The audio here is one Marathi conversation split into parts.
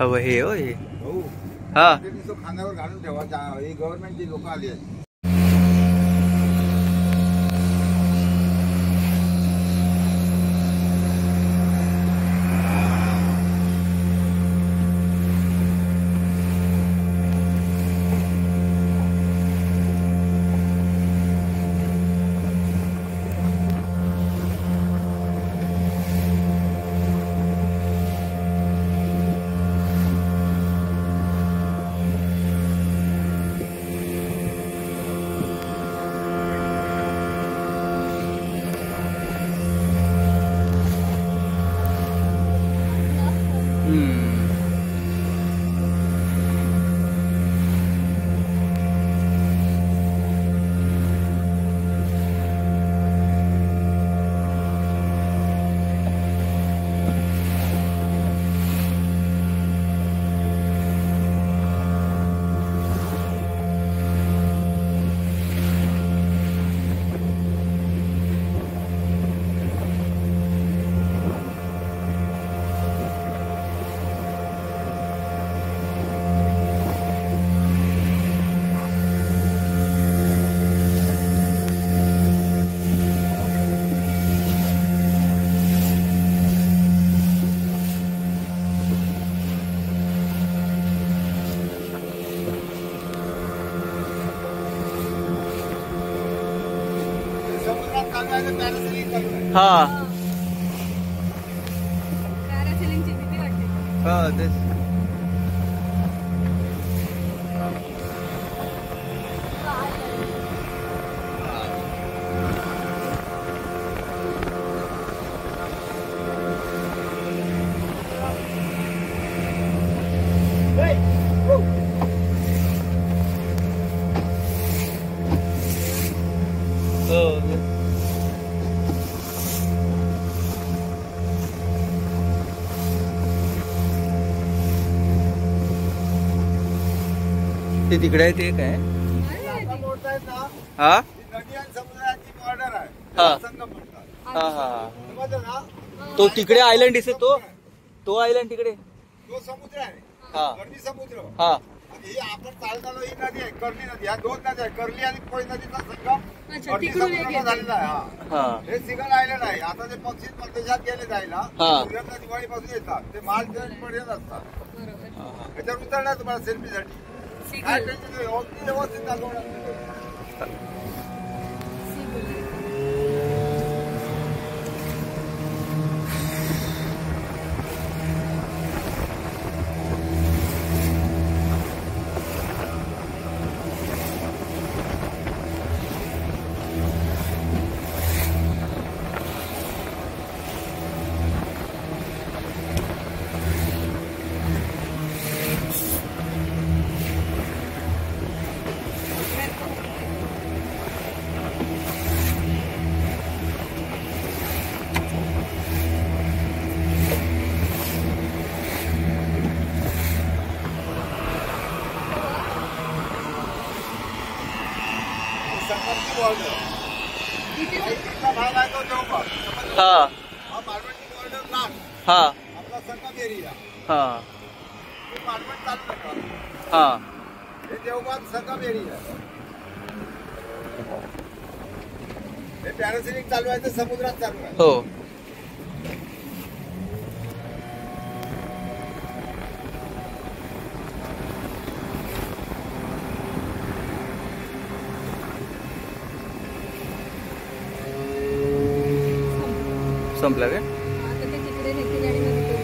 हवं हे हो हे हो हा ते नुसतं खांद्यावर घालून ठेवा. ही गव्हर्नमेंटची लोक आली आहेत. हा पॅरासेलिंगची भीती वाटते. हा तेच ते तिकडे आहे ते काय हा नदी आणि समुद्राची बॉर्डर आहे. हा. संगम म्हणतात. हा हा समजलं ना? तो तिकडे आयलंड दिसत तो आयलंड तिकडे तो समुद्र आहे. हा कर्ली समुद्र. हा आणि ही आपण चालताना ही नदी आहे, कर्ली नदी. ह्या दोन नद्या आहे, कर्ली आणि कोळी नदीचा संगम अच्छा, कर्ली तिकडून एक समुद्राला येते. झालेला आहे. हा. हा हे सिंगल आयलंड आहे. आता ते पक्षी परदेशात गेले जायला हा. सूर्याला दिवाळीपासून येतात. ते मार्च पर्यंत असतात. बरोबर. याच्यावर उतरणार तुम्हाला सेल्फीसाठी. काय टेन्शन नाही. व्यवस्थित दाखवणार. संगमची बॉर्डर. इथला भाग आहे तो देवबाग. हा हा मालवणची बॉर्डर लास्ट. हा आपला संगम एरिया. हा तो मालवण चालू नका. हा हे देवबाग संगम एरिया. हे पॅरासेलिंग चालू आहे, ते समुद्रात चालू आहे. हो संपला काय आता ते तिकडे नेतील आणि मग इथे.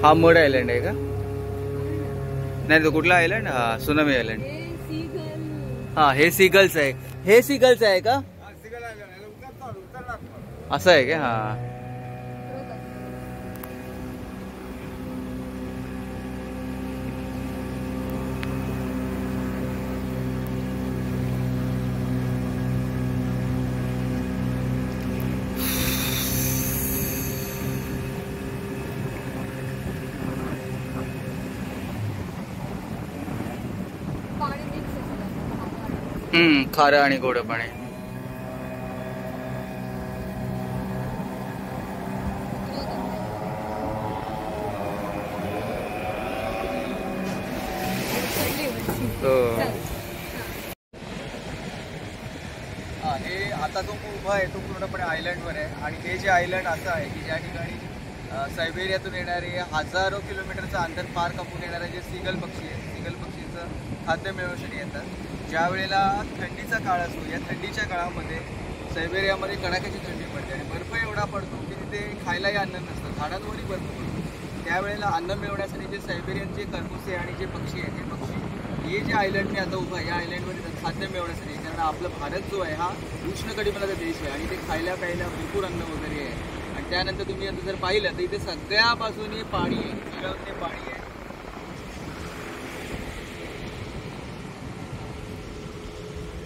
हा मड आयलंड आहे का? नाही तो कुठला आयलंड? हा सुनामी आयलंड. हे seagull. हा हे सीगल्स आहे. हे सीगल्स आहे का? हा, सिंगल आयलंड आहे. उतरणार पण. असं आहे का? हा बरोबर. पाणी mix असेल असं. खारं आणि गोड पाणी. हो. हे आता जो उभा आहे तो पूर्णपणे आयलंडवर आहे आणि हे जे आयलंड असं आहे की ज्या ठिकाणी सायबेरियातून येणारे हजारो किलोमीटरचं अंतर पार कापून येणारे जे सीगल पक्षी आहेत, सीगल पक्षींचं खाद्य मिळवण्यासाठी येतात. ज्या वेळेला थंडीचा काळ असतो, या थंडीच्या काळामध्ये सायबेरियामध्ये कडाक्याची थंडी पडते आणि बर्फ एवढा पडतो की तिथे खायलाही अन्न नसतं, झाडांवरही बर्फ पडतो. त्यावेळेला अन्न मिळवण्यासाठी जे सायबेरियन जे खरबुसे आणि जे पक्षी आहेत, हे पक्षी हे जे आयलंड मी आता उभा आहे या आयलंडवर येतात खाद्य मिळवण्यासाठी. कारण आपला भारत जो आहे हा उष्णकटिबंधाचा देश आहे आणि ते खायला प्यायला भरपूर अन्न वगैरे आहे. आणि त्यानंतर तुम्ही आता जर पाहिलं तर इथे सगळ्या बाजूने पाणी आहे, सगळ्यामध्ये पाणी आहे.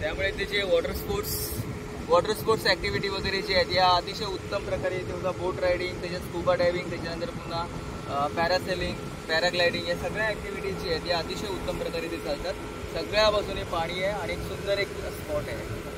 त्यामुळे ते जे वॉटर स्पोर्ट्स ॲक्टिव्हिटी वगैरे जे आहेत या अतिशय उत्तम प्रकारे इथे होता. बोट रायडिंग, त्याच्यात स्कुबा डायव्हिंग, त्याच्यानंतर पुन्हा पॅरासेलिंग, पॅराग्लायडिंग या सगळ्या ॲक्टिव्हिटीज जी आहेत या अतिशय उत्तम प्रकारे इथे चालतात. सगळ्या बाजूने पाणी आहे आणि एक सुंदर एक स्पॉट आहे.